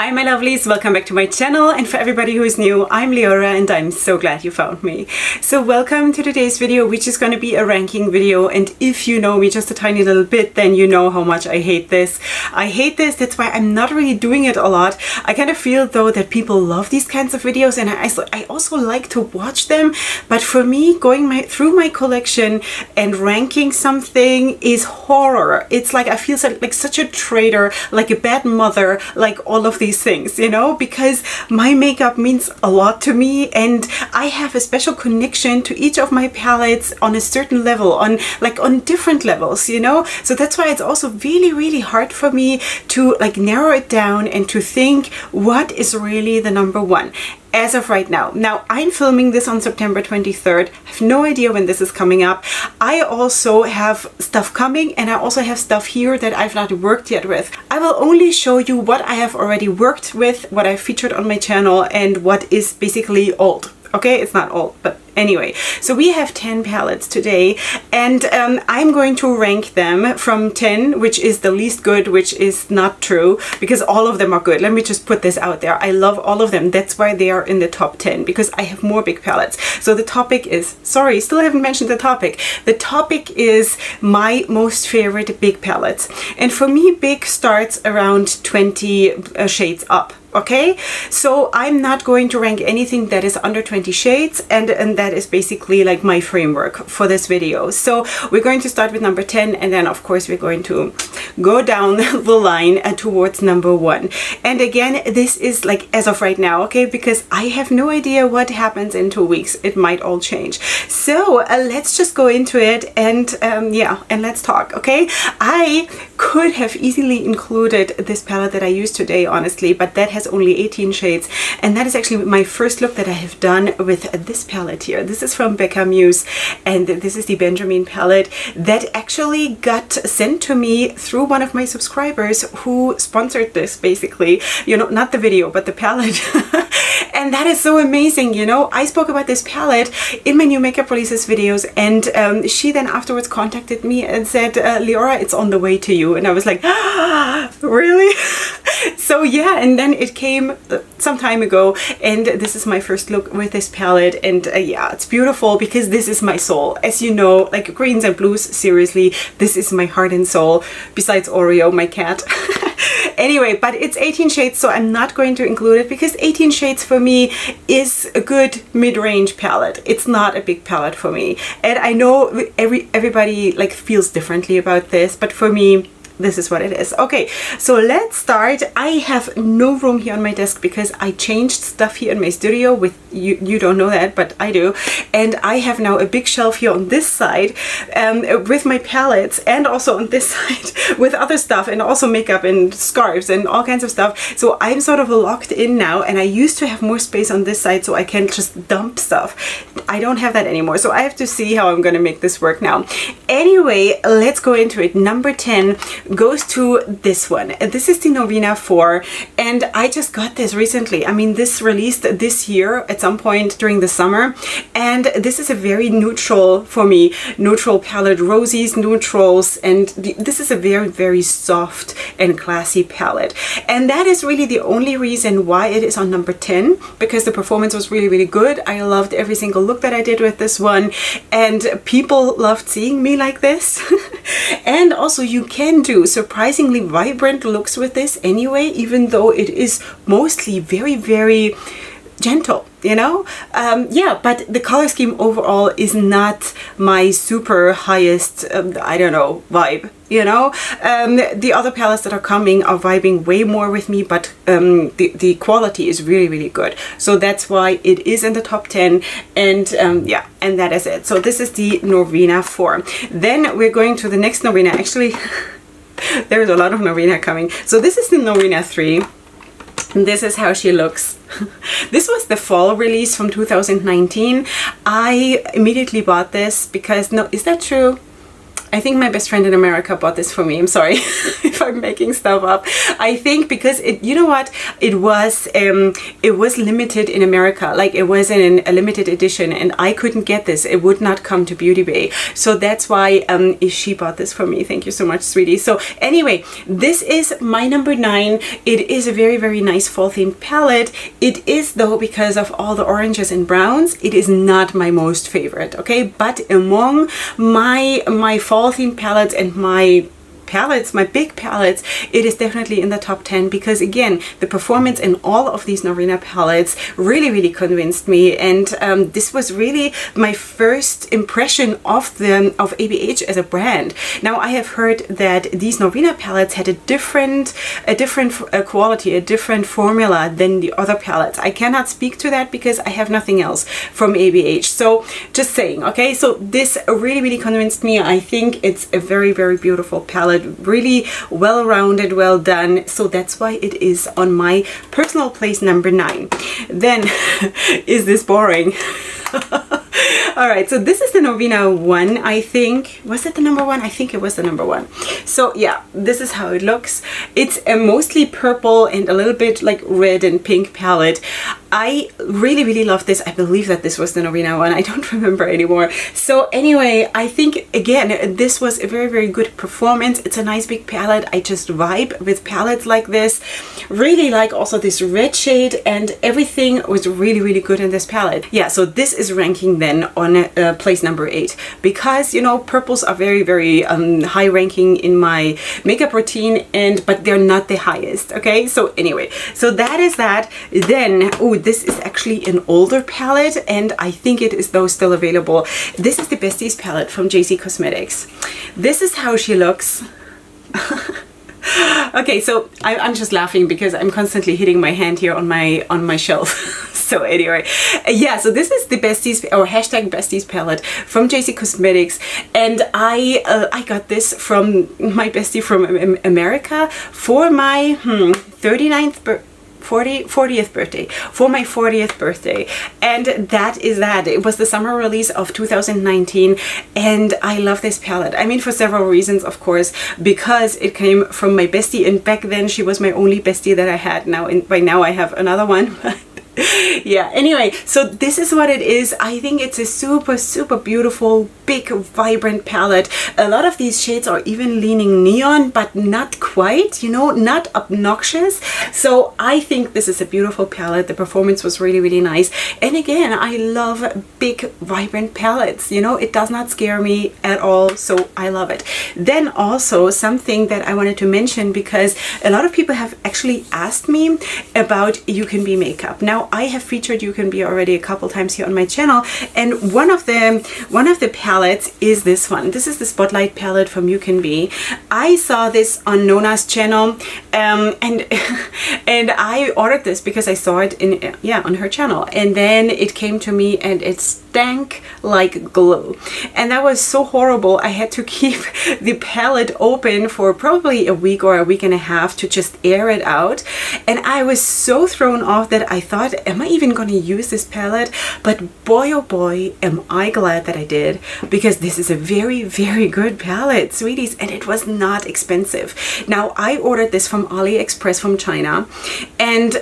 Hi my lovelies, welcome back to my channel, and for everybody who is new, I'm Leora and I'm so glad you found me. So welcome to today's video, which is going to be a ranking video, and if you know me just a tiny little bit, then you know how much I hate this. That's why I'm not really doing it a lot. I kind of feel though that people love these kinds of videos, and I also like to watch them, but for me, going through my collection and ranking something is horror. It's like I feel like such a traitor, like a bad mother, like all of these things, you know, because my makeup means a lot to me and I have a special connection to each of my palettes on a certain level, on different levels, you know. So that's why it's also really hard for me to like narrow it down and to think what is really the number one as of right now. Now, I'm filming this on September 23rd. I have no idea when this is coming up. I also have stuff coming, and I also have stuff here that I've not worked yet with. I will only show you what I have already worked with, what I featured on my channel, and what is basically old. Okay, it's not old, but anyway, so we have 10 palettes today, and I'm going to rank them from 10, which is the least good, which is not true, because all of them are good. Let me just put this out there. I love all of them. That's why they are in the top 10, because I have more big palettes. So the topic is, sorry, still haven't mentioned the topic. The topic is my most favorite big palettes. And for me, big starts around 20 shades up. Okay, so I'm not going to rank anything that is under 20 shades, and that is basically like my framework for this video. So we're going to start with number 10, and then of course we're going to go down the line towards number 1. And again, this is like as of right now, okay, because I have no idea what happens in 2 weeks. It might all change. So let's just go into it, and yeah, and let's talk. Okay, I could have easily included this palette that I used today, honestly, but that has only 18 shades, and that is actually my first look that I have done with this palette here. This is from Becca Muse, and this is the Benjamin palette that actually got sent to me through one of my subscribers who sponsored this, basically, you know, not the video but the palette. And that is so amazing, you know. I spoke about this palette in my new makeup releases videos, and she then afterwards contacted me and said, Leora, it's on the way to you. And I was like, ah, really? So yeah, and then it came some time ago, and this is my first look with this palette, and yeah, it's beautiful because this is my soul. As you know, like greens and blues, seriously, this is my heart and soul, besides Oreo, my cat. Anyway, but it's 18 shades, so I'm not going to include it because 18 shades for me is a good mid-range palette. It's not a big palette for me, and I know everybody like feels differently about this, but for me, this is what it is. Okay, so let's start. I have no room here on my desk because I changed stuff here in my studio. With you don't know that, but I do. And I have now a big shelf here on this side with my palettes, and also on this side with other stuff, and also makeup and scarves and all kinds of stuff. So I'm sort of locked in now, and I used to have more space on this side so I can just dump stuff. I don't have that anymore, so I have to see how I'm gonna make this work now. Anyway, let's go into it. Number 10 goes to this one. This is the Norvina 4, and I just got this recently. I mean, this released this year at some point during the summer, and this is a very neutral, for me, neutral palette, rosies, neutrals, and this is a very soft and classy palette, and that is really the only reason why it is on number 10, because the performance was really good. I loved every single look that I did with this one, and people loved seeing me like this. And also you can do surprisingly vibrant looks with this anyway, even though it is mostly very gentle, you know. Yeah, but the color scheme overall is not my super highest I don't know, vibe, you know. The other palettes that are coming are vibing way more with me, but the quality is really good, so that's why it is in the top 10, and yeah, and that is it. So this is the Norvina 4. Then we're going to the next Norvina. Actually there's a lot of Norvina coming. So this is the Norvina 3. This is how she looks. This was the fall release from 2019. I immediately bought this because, no, is that true? I think my best friend in America bought this for me. I'm sorry if I'm making stuff up. I think because it, you know what, it was limited in America. Like, it was in a limited edition, and I couldn't get this. It would not come to Beauty Bay. So that's why she bought this for me. Thank you so much, sweetie. So anyway, this is my number 9. It is a very, very nice fall themed palette. It is, though, because of all the oranges and browns, it is not my most favorite, okay? But among my fall themed palettes and my big palettes, it is definitely in the top 10, because again, the performance in all of these Norvina palettes really, really convinced me. And this was really my first impression of ABH as a brand. Now, I have heard that these Norvina palettes had a different quality, a different formula than the other palettes. I cannot speak to that because I have nothing else from ABH. So just saying, okay? So this really, really convinced me. I think it's a very, very beautiful palette. Really well-rounded, well done. So that's why it is on my personal place number 9. Then, is this boring? All right, so this is the Norvina one, I think. Was it the number 1? I think it was the number 1. So yeah, this is how it looks. It's a mostly purple and a little bit like red and pink palette. I really, really love this. I believe that this was the Norvina one. I don't remember anymore. So anyway, I think, again, this was a very, very good performance. It's a nice big palette. I just vibe with palettes like this. Really like also this red shade, and everything was really, really good in this palette. Yeah, so this is ranking then on place number 8, because, you know, purples are very, very high ranking in my makeup routine, but they're not the highest, okay? So anyway, so that is that. Then, oh, this is actually an older palette, and I think it is, though, still available. This is the Besties palette from JC Cosmetics. This is how she looks. Okay, so I'm just laughing because I'm constantly hitting my hand here on my shelf. So anyway, yeah, so this is the Besties, or hashtag Besties palette from JC Cosmetics, and I got this from my bestie from America for my 40th birthday, for my 40th birthday. And that is that. It was the summer release of 2019, and I love this palette. I mean, for several reasons, of course, because it came from my bestie, and back then she was my only bestie that I had. Now, by now I have another one. Yeah, anyway, so this is what it is. I think it's a super, super beautiful, big, vibrant palette. A lot of these shades are even leaning neon, but not quite, you know, not obnoxious. So I think this is a beautiful palette. The performance was really, really nice. And again, I love big, vibrant palettes. You know, it does not scare me at all, so I love it. Then also something that I wanted to mention, because a lot of people have actually asked me about You Can Be makeup. Now, I have featured You Can Be already a couple times here on my channel, and one of the palettes is this one. This is the Spotlight palette from You Can Be. I saw this on Nona's channel, and I ordered this because I saw it on her channel, and then it came to me and it stank like glue, and that was so horrible. I had to keep the palette open for probably a week or a week and a half to just air it out, and I was so thrown off that I thought, am I even going to use this palette? But boy, oh boy, am I glad that I did, because this is a very, very good palette, sweeties, and it was not expensive. Now, I ordered this from AliExpress from China, and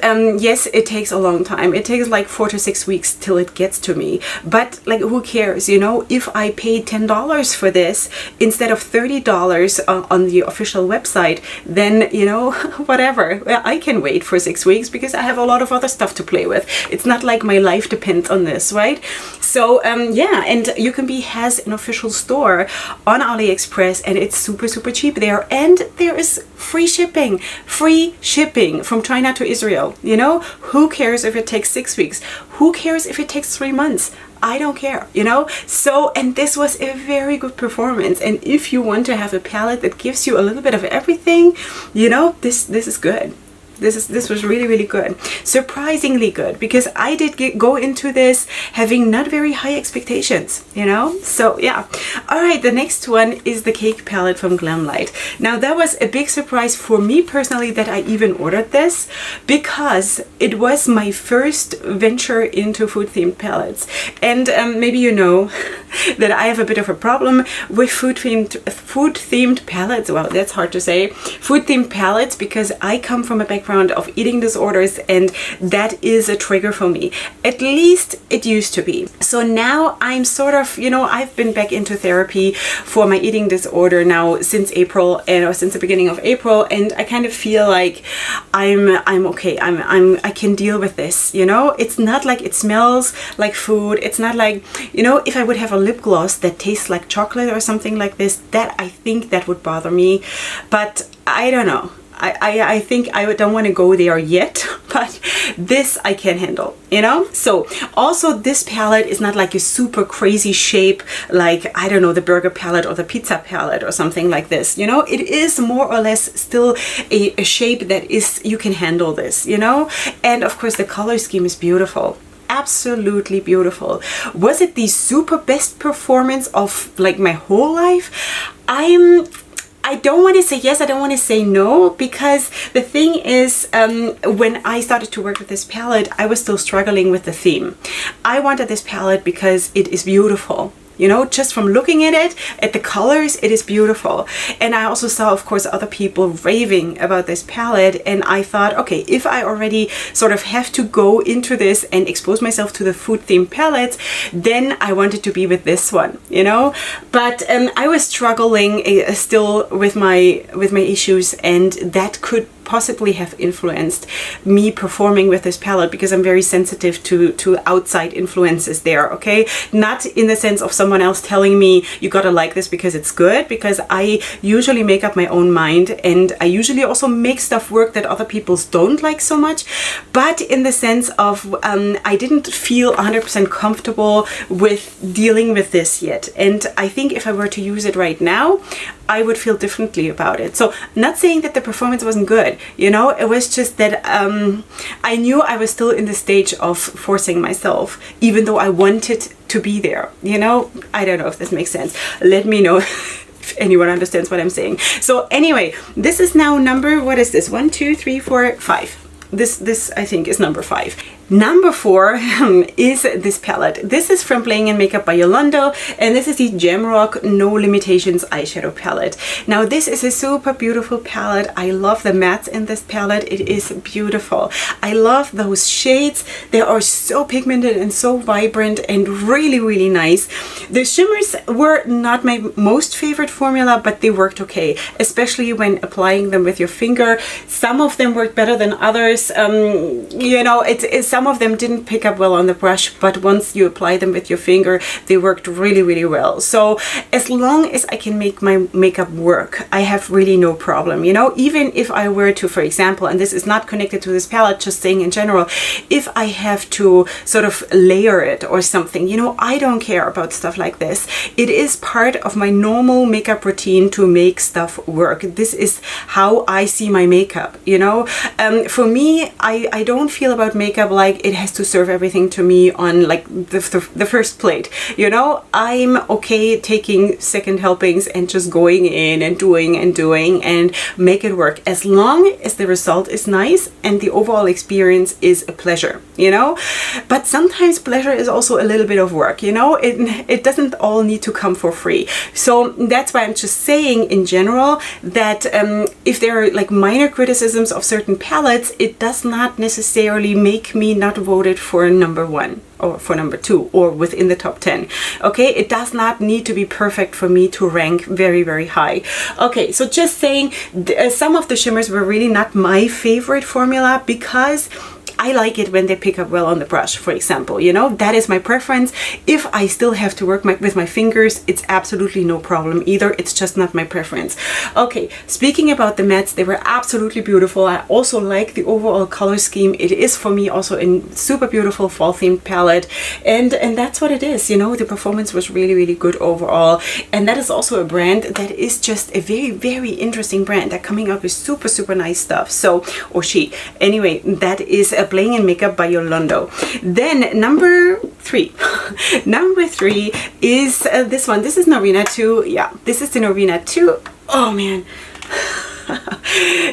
yes, it takes a long time. It takes like 4 to 6 weeks till it gets to me, but like, who cares, you know? If I paid $10 for this instead of $30 on the official website, then, you know, whatever. Well, I can wait for 6 weeks because I have a lot of other stuff to play with. It's not like my life depends on this, right? So yeah, and You Can Be has an official store on AliExpress, and it's super, super cheap there, and there is free shipping from China to Israel. You know, who cares if it takes 6 weeks? Who cares if it takes 3 months? I don't care, you know? So, and this was a very good performance, and if you want to have a palette that gives you a little bit of everything, you know, this is good. This was really, really good. Surprisingly good, because I did go into this having not very high expectations, you know? So yeah. All right, the next one is the Cake palette from Glamlight. Now that was a big surprise for me personally that I even ordered this, because it was my first venture into food themed palettes. And maybe you know that I have a bit of a problem with food themed palettes. Well, that's hard to say. Food themed palettes, because I come from a background of eating disorders, and that is a trigger for me. At least it used to be. So now I'm sort of, you know, I've been back into therapy for my eating disorder now since April, or since the beginning of April, and I kind of feel like I'm okay. I can deal with this, you know? It's not like it smells like food. It's not like, you know, if I would have a lip gloss that tastes like chocolate or something like this, that I think that would bother me. But I don't know. I think I don't want to go there yet, but this I can handle, you know? So also this palette is not like a super crazy shape, like, I don't know, the burger palette or the pizza palette or something like this, you know? It is more or less still a shape that is, you can handle this, you know? And of course the color scheme is beautiful. Absolutely beautiful. Was it the super best performance of like my whole life? I don't want to say yes, I don't want to say no, because the thing is, when I started to work with this palette, I was still struggling with the theme. I wanted this palette because it is beautiful. You know, just from looking at it, at the colors, it is beautiful. And I also saw, of course, other people raving about this palette. And I thought, okay, if I already sort of have to go into this and expose myself to the food themed palettes, then I wanted to be with this one, you know. But I was struggling still with my issues, and that could possibly have influenced me performing with this palette, because I'm very sensitive to outside influences there, okay? Not in the sense of someone else telling me you gotta like this because it's good, because I usually make up my own mind, and I usually also make stuff work that other people don't like so much, but in the sense of I didn't feel 100% comfortable with dealing with this yet. And I think if I were to use it right now, I would feel differently about it. So not saying that the performance wasn't good, you know, it was just that I knew I was still in the stage of forcing myself, even though I wanted to be there, you know. I don't know if this makes sense. Let me know if anyone understands what I'm saying. So anyway, this is now number, what is this? 1, 2, 3, 4, 5. This I think is number 5. Number 4 is this palette. This is from Playing in Makeup by Yolanda, and this is the Jamrock No Limitations eyeshadow palette. Now this is a super beautiful palette. I love the mattes in this palette. It is beautiful. I love those shades. They are so pigmented and so vibrant and really, really nice. The shimmers were not my most favorite formula, but they worked okay, especially when applying them with your finger. Some of them worked better than others. You know, some of them didn't pick up well on the brush, but once you apply them with your finger, they worked really, really well. So as long as I can make my makeup work, I have really no problem, you know. Even if I were to, for example, and this is not connected to this palette, just saying in general, if I have to sort of layer it or something, you know, I don't care about stuff like this. It is part of my normal makeup routine to make stuff work. This is how I see my makeup, you know. For me, I don't feel about makeup like it has to serve everything to me on like the first plate, you know. I'm okay taking second helpings and just going in and doing and make it work, as long as the result is nice and the overall experience is a pleasure, you know. But sometimes pleasure is also a little bit of work, you know. It doesn't all need to come for free. So that's why I'm just saying in general that if there are like minor criticisms of certain palettes, it does not necessarily make me not voted for number 1 or for number 2 or within the top 10. Okay, it does not need to be perfect for me to rank very, very high. Okay, so just saying some of the shimmers were really not my favorite formula, because I like it when they pick up well on the brush, for example, you know, that is my preference. If I still have to work with my fingers, it's absolutely no problem either. It's just not my preference. Okay, speaking about the mattes, they were absolutely beautiful. I also like the overall color scheme. It is for me also a super beautiful fall themed palette, and that's what it is, you know. The performance was really, really good overall, and that is also a brand that is just a very, very interesting brand. They're coming up with super, super nice stuff. So, or she, anyway, that is a Playing in Makeup by Yolando. Then number 3 number 3 is this one. This is Norvina 2. Yeah, this is the Norvina 2. Oh man.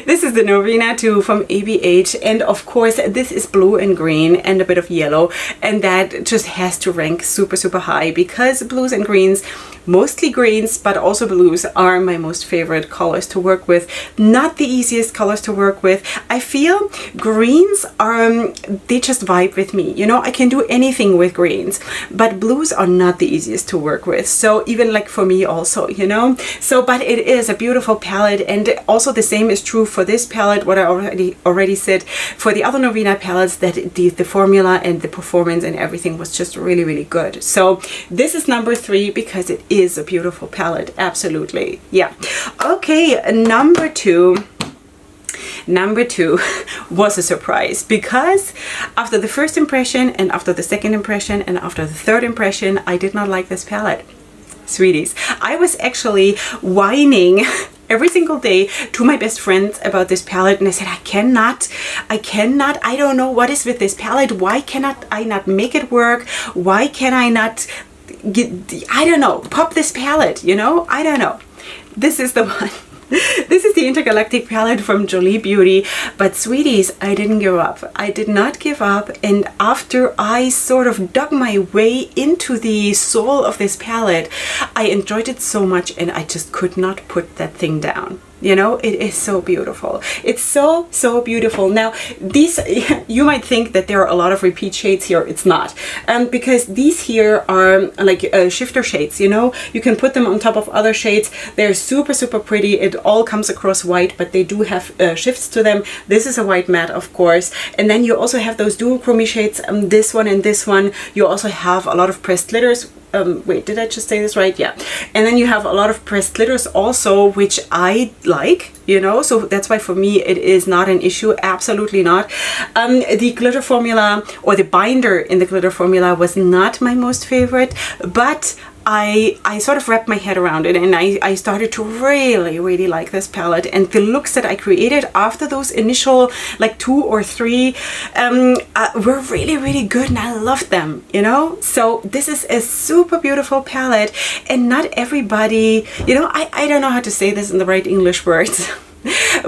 This is the Norvina 2 from ABH, and of course this is blue and green and a bit of yellow, and that just has to rank super, super high because blues and greens, mostly greens but also blues, are my most favorite colors to work with. Not the easiest colors to work with. I feel greens are, they just vibe with me, you know. I can do anything with greens, but blues are not the easiest to work with. So even like for me also, you know. So but it is a beautiful palette, and also the same is true for this palette, what I already said for the other Norvina palettes, that the formula and the performance and everything was just really, really good. So this is number 3 because it is a beautiful palette. Absolutely. Yeah. Okay, number 2 was a surprise because after the first impression and after the second impression and after the third impression, I did not like this palette. Sweeties, I was actually whining every single day to my best friends about this palette, and I said, I don't know what is with this palette. Why cannot I not make it work? Why can I not I don't know, pop this palette, you know? I don't know. This is the one. This is the Intergalactic palette from Jolie Beauty. But sweeties, I didn't give up. I did not give up. And after I sort of dug my way into the soul of this palette, I enjoyed it so much, and I just could not put that thing down. You know, it is so beautiful. It's so, so beautiful. Now, these, you might think that there are a lot of repeat shades here. It's not. Because these here are like shifter shades, you know. You can put them on top of other shades. They're super, super pretty. It all comes across white, but they do have shifts to them. This is a white matte, of course. And then you also have those duochrome shades, this one and this one. You also have a lot of pressed glitters. Wait, did I just say this right? Yeah. And then you have a lot of pressed glitters also, which I like, you know, so that's why for me it is not an issue. Absolutely not. The glitter formula, or the binder in the glitter formula, was not my most favorite, but I sort of wrapped my head around it, and I started to really, really like this palette, and the looks that I created after those initial like 2 or 3 were really, really good, and I loved them, you know. So this is a super beautiful palette, and not everybody, you know, I don't know how to say this in the right English words.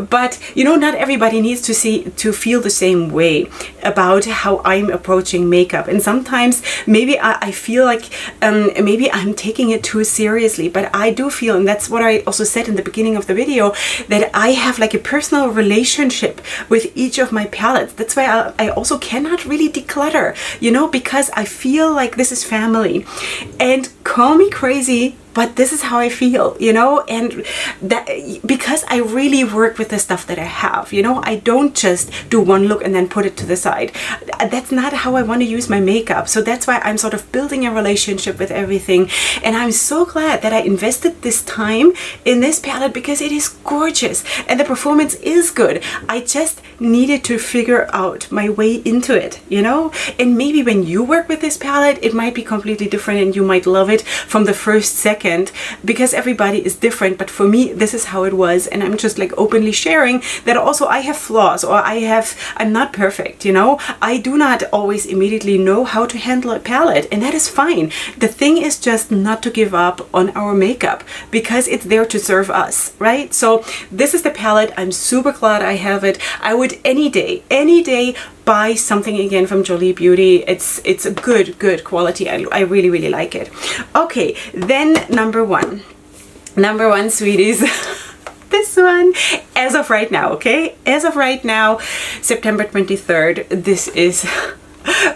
But you know, not everybody needs to feel the same way about how I'm approaching makeup, and sometimes maybe I feel like maybe I'm taking it too seriously, but I do feel, and that's what I also said in the beginning of the video, that I have like a personal relationship with each of my palettes. That's why I also cannot really declutter, you know, because I feel like this is family. And call me crazy, but this is how I feel, you know, and that because I really work with the stuff that I have, you know. I don't just do one look and then put it to the side. That's not how I want to use my makeup. So that's why I'm sort of building a relationship with everything, and I'm so glad that I invested this time in this palette because it is gorgeous and the performance is good. I just needed to figure out my way into it, you know. And maybe when you work with this palette, it might be completely different, and you might love it from the first second, because everybody is different. But for me, this is how it was, and I'm just like openly sharing that also I have flaws, or I'm not perfect, you know. I do not always immediately know how to handle a palette, and that is fine. The thing is just not to give up on our makeup, because it's there to serve us, right? So this is the palette. I'm super glad I have it. I would any day buy something again from Jolie Beauty. It's a good quality. I really, really like it. Okay, then number one, sweeties. This one, as of right now, okay? As of right now, September 23rd, this is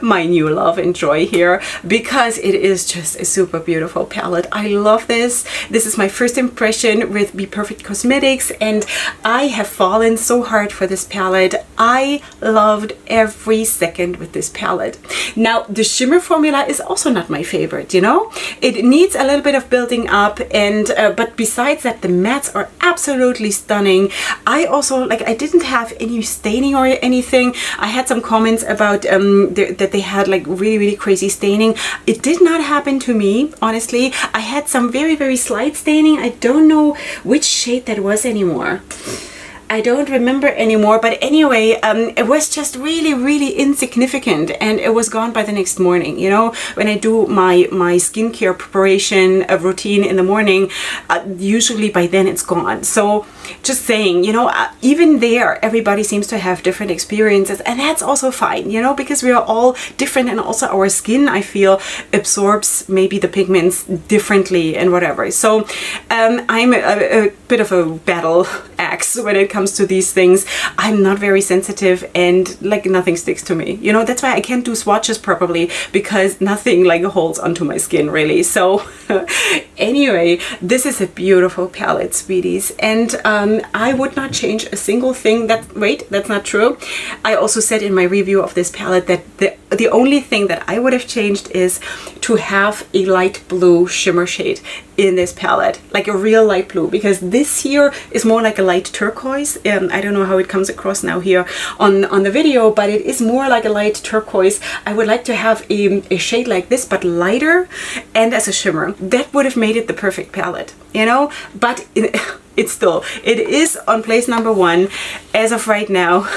my new love and joy here, because it is just a super beautiful palette. I love this. This is my first impression with Be Perfect Cosmetics, and I have fallen so hard for this palette. I loved every second with this palette. Now, the shimmer formula is also not my favorite, you know? It needs a little bit of building up, and but besides that, the mattes are absolutely stunning. I also, like, I didn't have any staining or anything. I had some comments about that they had like really crazy staining. It did not happen to me, honestly. I had some very slight staining. I don't know which shade that was anymore. I don't remember anymore, but anyway, it was just really insignificant, and it was gone by the next morning. You know, when I do my skincare preparation routine in the morning, usually by then it's gone. So just saying, you know, even there, everybody seems to have different experiences, and that's also fine, you know, because we are all different, and also our skin, I feel, absorbs maybe the pigments differently and whatever. So I'm a bit of a battle axe when it comes to these things. I'm not very sensitive, and like nothing sticks to me, you know. That's why I can't do swatches properly, because nothing like holds onto my skin really. So anyway, this is a beautiful palette, sweeties, and I would not change a single thing. Wait, that's not true. I also said in my review of this palette that the only thing that I would have changed is to have a light blue shimmer shade in this palette, like a real light blue, because this here is more like a light turquoise. I don't know how it comes across now here on the video, but it is more like a light turquoise. I would like to have a shade like this, but lighter and as a shimmer. That would have made it the perfect palette, you know. But it is on place number 1 as of right now.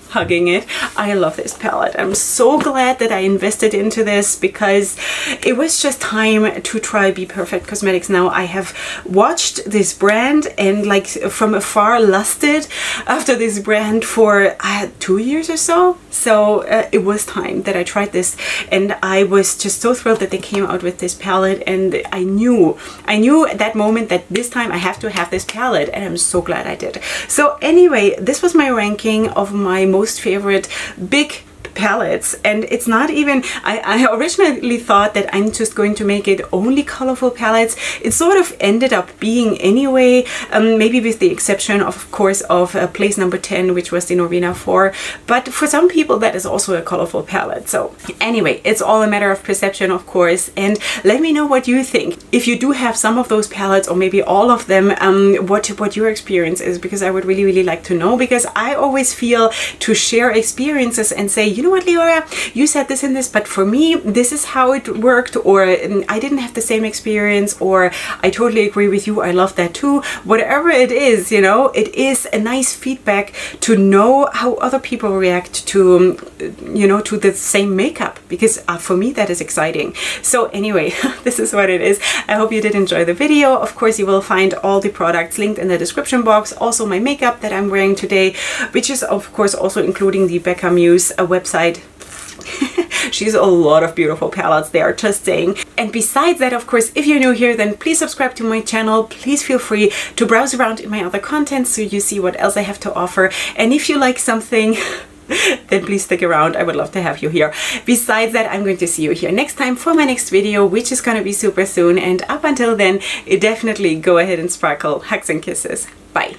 Hugging it. I love this palette. I'm so glad that I invested into this, because it was just time to try Be Perfect Cosmetics. Now I have watched this brand and like from afar lusted after this brand for 2 years or so. So it was time that I tried this, and I was just so thrilled that they came out with this palette, and I knew at that moment that this time I have to have this palette, and I'm so glad I did. So anyway, this was my ranking of my most favorite big palettes, and it's not even, I originally thought that I'm just going to make it only colorful palettes. It sort of ended up being anyway, maybe with the exception of course of place number 10, which was the Norvina 4, but for some people that is also a colorful palette. So anyway, it's all a matter of perception, of course, and let me know what you think. If you do have some of those palettes, or maybe all of them, what your experience is, because I would really like to know, because I always feel to share experiences and say, you know what, Leora, you said this and this, but for me this is how it worked, or I didn't have the same experience, or I totally agree with you, I love that too. Whatever it is, you know, it is a nice feedback to know how other people react to, you know, to the same makeup, because for me that is exciting. So anyway, this is what it is. I hope you did enjoy the video. Of course, you will find all the products linked in the description box, also my makeup that I'm wearing today, which is of course also including the Becca Muse website. She's a lot of beautiful palettes there, just saying. And besides that, of course, if you're new here, then please subscribe to my channel. Please feel free to browse around in my other content so you see what else I have to offer. And if you like something, then please stick around. I would love to have you here. Besides that, I'm going to see you here next time for my next video, which is going to be super soon. And up until then, definitely go ahead and sparkle. Hugs and kisses. Bye.